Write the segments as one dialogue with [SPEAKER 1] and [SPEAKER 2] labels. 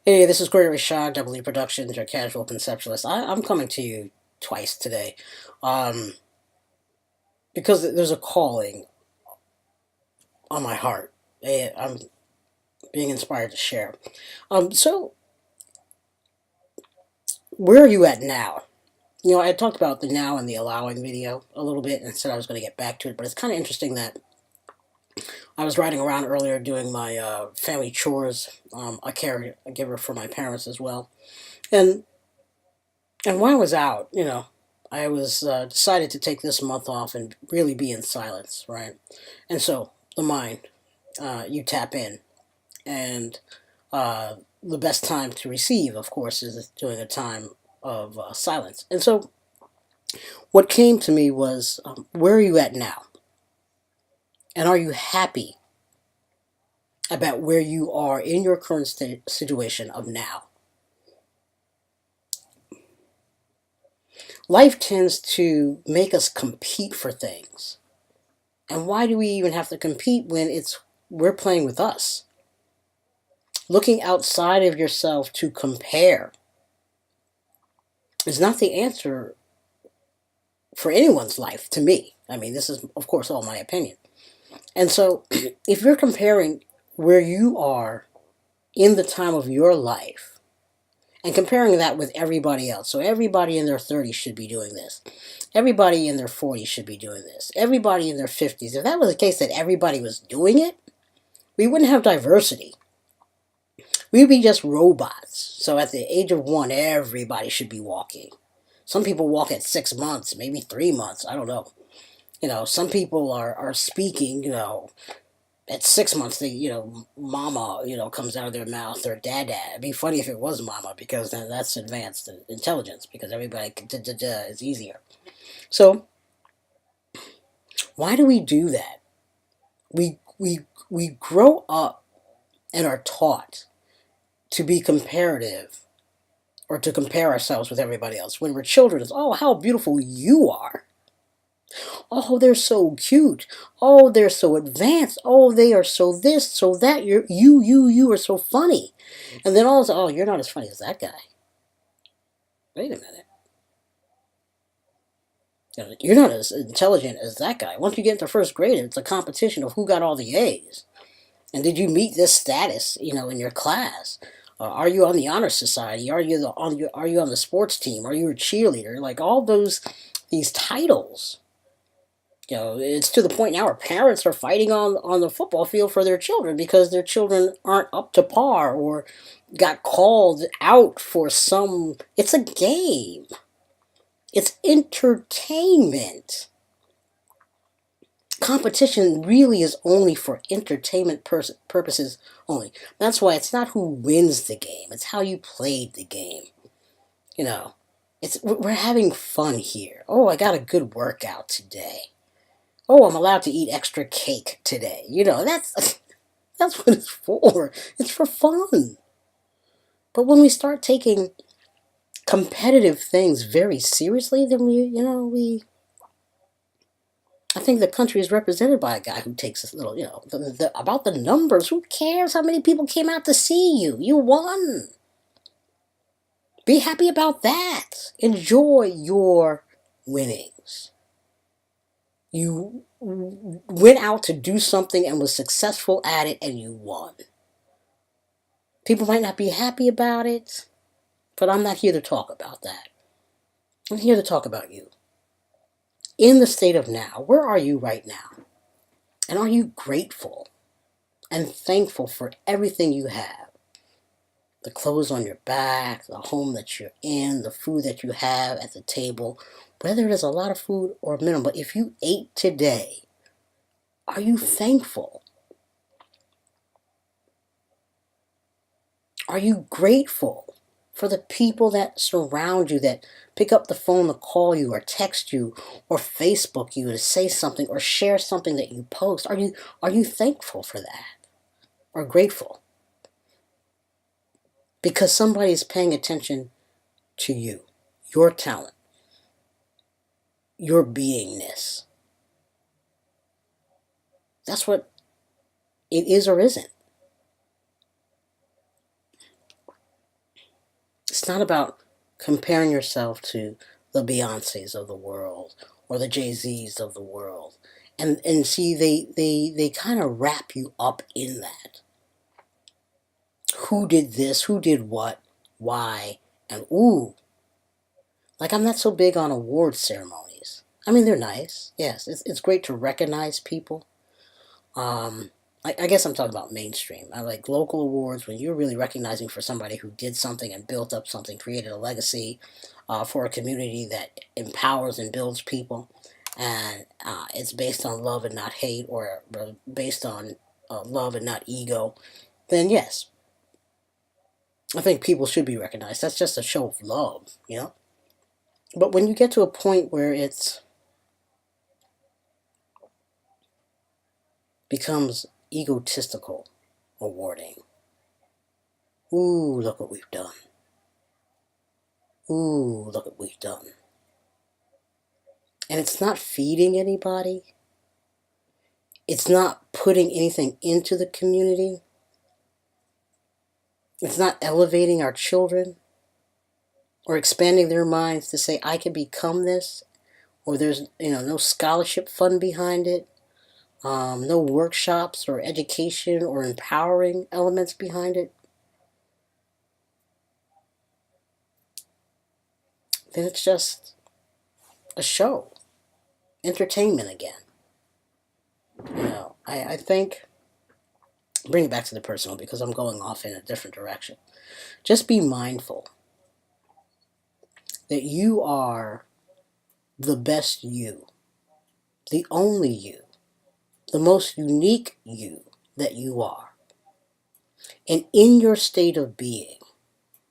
[SPEAKER 1] Hey, this is Kori Raishon, W Productions, your casual conceptualist. I'm coming to you twice today, um, because there's a calling on my heart. I'm being inspired to share. So where are you at now? I talked about the now and the allowing video a little bit, and said I was going to get back to it. But it's kind of interesting that I was riding around earlier doing my family chores. A caregiver for my parents as well, and And when I was out, I was decided to take this month off and really be in silence, right? And so the mind, you tap in, and the best time to receive, of course, is during a time of silence. And so what came to me was, where are you at now? And are you happy about where you are in your current situation of now? Life tends to make us compete for things. And why do we even have to compete when we're playing with us? Looking outside of yourself to compare is not the answer for anyone's life, to me. I mean, this is, of course, all my opinion. And so, if you're comparing where you are in the time of your life and comparing that with everybody else, so everybody in their 30s should be doing this, everybody in their 40s should be doing this, everybody in their 50s, if that was the case that everybody was doing it, we wouldn't have diversity. We'd be just robots. So at the age of 1, everybody should be walking. Some people walk at 6 months, maybe 3 months. I don't know. Some people are speaking, at 6 months, mama, comes out of their mouth, or dada. It'd be funny if it was mama, because then that's advanced intelligence, because everybody can is easier. So why do we do that? We grow up and are taught to be comparative, or to compare ourselves with everybody else. When we're children, it's, oh, how beautiful you are. Oh, they're so cute. Oh, they're so advanced. Oh, they are so this, so that. You are so funny. And then all of a sudden, oh, you're not as funny as that guy. Wait a minute. You're not as intelligent as that guy. Once you get into first grade, it's a competition of who got all the A's. And did you meet this status, in your class? Are you on the honor society? Are you on the sports team? Are you a cheerleader? Like all these titles. It's to the point now where parents are fighting on the football field for their children because their children aren't up to par, or got called out for some. It's a game. It's entertainment. Competition really is only for entertainment purposes only. That's why it's not who wins the game. It's how you played the game. You know, we're having fun here. Oh, I got a good workout today. Oh, I'm allowed to eat extra cake today. That's that's what it's for. It's for fun. But when we start taking competitive things very seriously, then I think the country is represented by a guy who takes this little, about the numbers. Who cares how many people came out to see you? You won. Be happy about that. Enjoy your winnings. You went out to do something and was successful at it, and you won. People might not be happy about it, but I'm not here to talk about that. I'm here to talk about you. In the state of now, where are you right now? And are you grateful and thankful for everything you have? The clothes on your back, the home that you're in, the food that you have at the table, whether it is a lot of food or minimal. But if you ate today, are you thankful? Are you grateful for the people that surround you, that pick up the phone to call you or text you or Facebook you to say something or share something that you post? Are you thankful for that or grateful? Because somebody is paying attention to you, your talent, your beingness. That's what it is or isn't. It's not about comparing yourself to the Beyoncés of the world or the Jay-Z's of the world. And see, they kind of wrap you up in that. Who did this? Who did what? Why? And ooh, like I'm not so big on award ceremonies. I mean, they're nice. Yes, it's great to recognize people. Um, I guess I'm talking about mainstream. I like local awards when you're really recognizing for somebody who did something and built up something, created a legacy for a community that empowers and builds people. And it's based on love and not hate, or based on love and not ego. Then yes, I think people should be recognized. That's just a show of love, you know? But when you get to a point where it's becomes egotistical awarding. Ooh, look what we've done. Ooh, look what we've done. And it's not feeding anybody. It's not putting anything into the community. It's not elevating our children or expanding their minds to say, I can become this, or there's no scholarship fund behind it, no workshops or education or empowering elements behind it. Then it's just a show, entertainment again. I think, bring it back to the personal because I'm going off in a different direction. Just be mindful that you are the best you, the only you, the most unique you that you are. And in your state of being,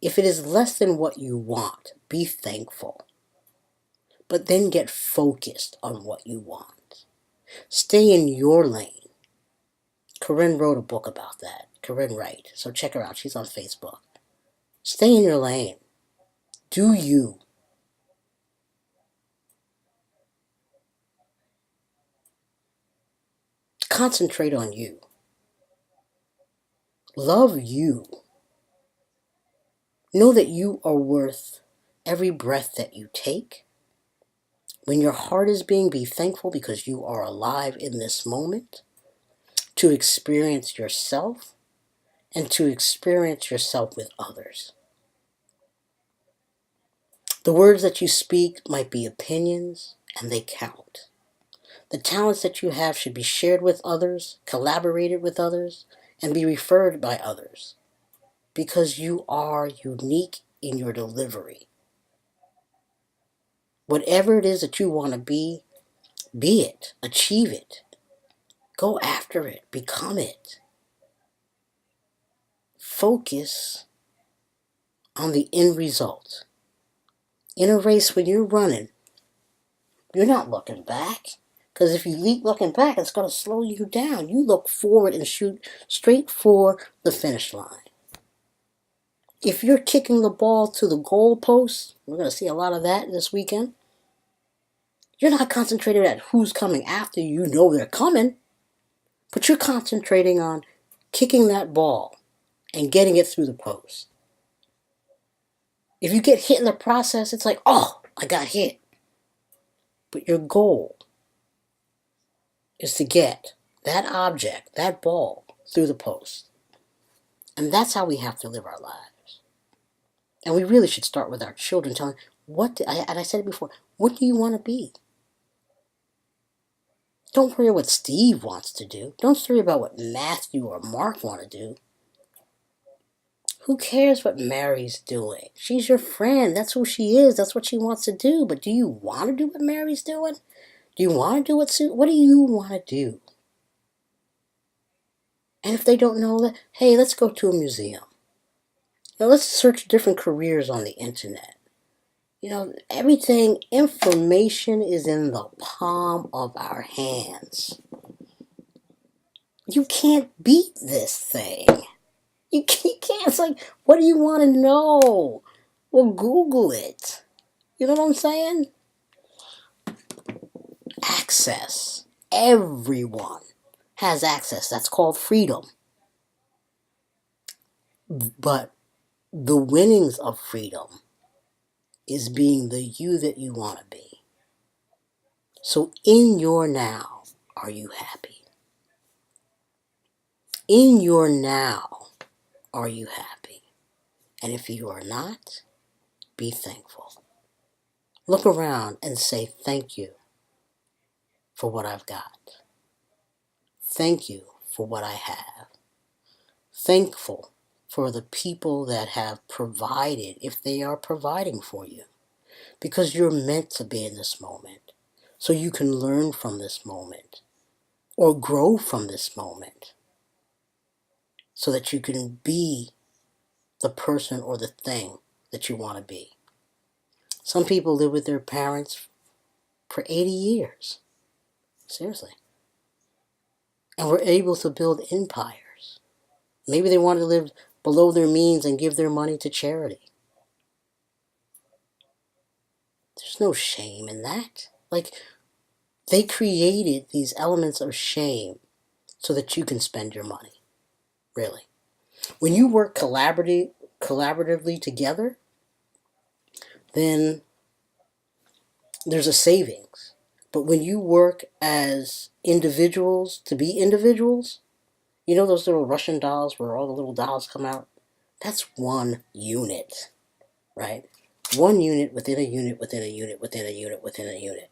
[SPEAKER 1] if it is less than what you want, be thankful. But then get focused on what you want. Stay in your lane. Corinne wrote a book about that. Corinne Wright. So check her out. She's on Facebook. Stay in your lane. Do you. Concentrate on you. Love you. Know that you are worth every breath that you take. When your heart is being, be thankful because you are alive in this moment to experience yourself and to experience yourself with others. The words that you speak might be opinions, and they count. The talents that you have should be shared with others, collaborated with others, and be referred by others, because you are unique in your delivery. Whatever it is that you want to be it, achieve it, go after it, become it. Focus on the end result. In a race, when you're running, you're not looking back. Because if you leap looking back, it's going to slow you down. You look forward and shoot straight for the finish line. If you're kicking the ball to the goal post, we're going to see a lot of that this weekend. You're not concentrated at who's coming after you. You know they're coming. But you're concentrating on kicking that ball and getting it through the post. If you get hit in the process, it's like, oh, I got hit. But your goal is to get that object, that ball, through the post. And that's how we have to live our lives. And we really should start with our children, telling and I said it before, what do you want to be? Don't worry what Steve wants to do. Don't worry about what Matthew or Mark want to do. Who cares what Mary's doing? She's your friend. That's who she is. That's what she wants to do. But do you want to do what Mary's doing? Do you want to do what do you want to do? And if they don't know that, hey, let's go to a museum. Let's search different careers on the internet. Everything, information is in the palm of our hands. You can't beat this thing. You can't. It's like, what do you want to know? Well, Google it. You know what I'm saying? Access. Everyone has access. That's called freedom. But The winnings of freedom is being the you that you want to be. So in your now, are you happy? In your now, are you happy? And if you are not, be thankful. Look around and say thank you for what I've got. Thank you for what I have. Thankful for the people that have provided, if they are providing for you. Because you're meant to be in this moment. So you can learn from this moment or grow from this moment so that you can be the person or the thing that you want to be. Some people live with their parents for 80 years. Seriously. And were able to build empires. Maybe they wanted to live below their means and give their money to charity. There's no shame in that. Like, they created these elements of shame so that you can spend your money. Really. When you work collaboratively together, then there's a savings. But when you work as individuals to be individuals, you know those little Russian dolls where all the little dolls come out? That's one unit, right? One unit within a unit within a unit within a unit within a unit.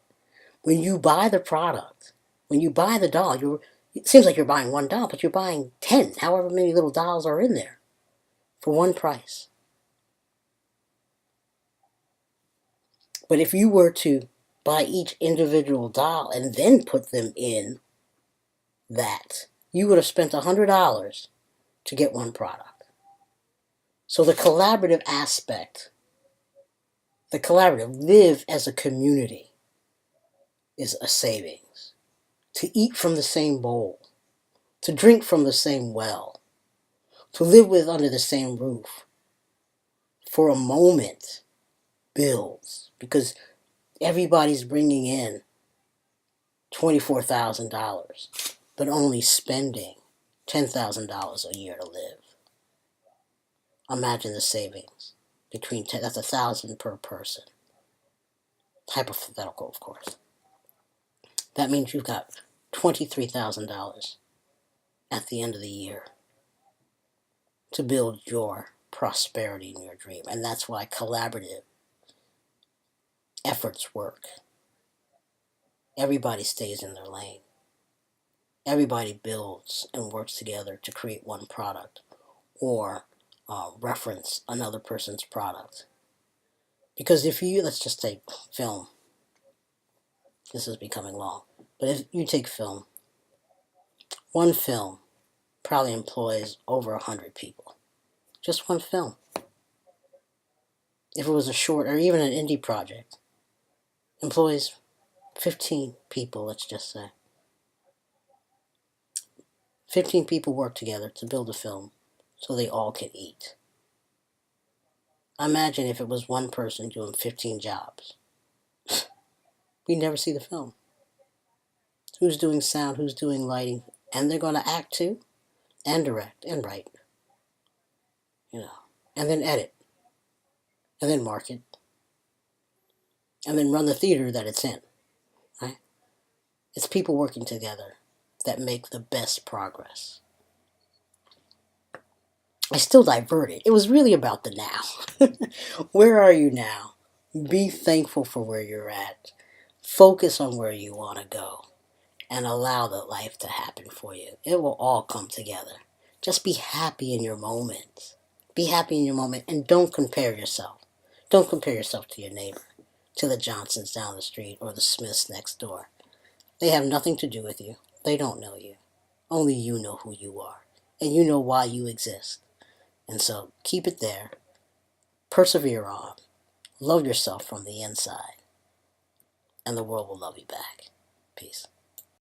[SPEAKER 1] When you buy the product, when you buy the doll, it seems like you're buying one doll, but you're buying 10, however many little dolls are in there, for one price. But if you were to buy each individual doll and then put them in that, you would have spent $100 to get one product. So the collaborative aspect, the collaborative, live as a community, is a savings. To eat from the same bowl, to drink from the same well, to live with under the same roof, for a moment builds, because everybody's bringing in $24,000, but only spending $10,000 a year to live. Imagine the savings between that's $1,000 per person. Hypothetical, of course. That means you've got $23,000 at the end of the year to build your prosperity in your dream. And that's why collaborative efforts work. Everybody stays in their lane. Everybody builds and works together to create one product or reference another person's product. Because if you, let's just take film. This is becoming long. But if you take film, one film probably employs over 100 people. Just one film. If it was a short or even an indie project, employs 15 people, let's just say. 15 people work together to build a film so they all can eat. Imagine if it was one person doing 15 jobs. We never see the film. Who's doing sound, who's doing lighting, and they're going to act too, and direct, and write, and then edit, and then market, and then run the theater that it's in, right? It's people working together that make the best progress. I still diverted. It was really about the now. Where are you now? Be thankful for where you're at. Focus on where you want to go. And allow the life to happen for you. It will all come together. Just be happy in your moment. Be happy in your moment and don't compare yourself. Don't compare yourself to your neighbor, to the Johnsons down the street or the Smiths next door. They have nothing to do with you. They don't know you. Only you know who you are. And you know why you exist. And so keep it there. Persevere on. Love yourself from the inside. And the world will love you back. Peace.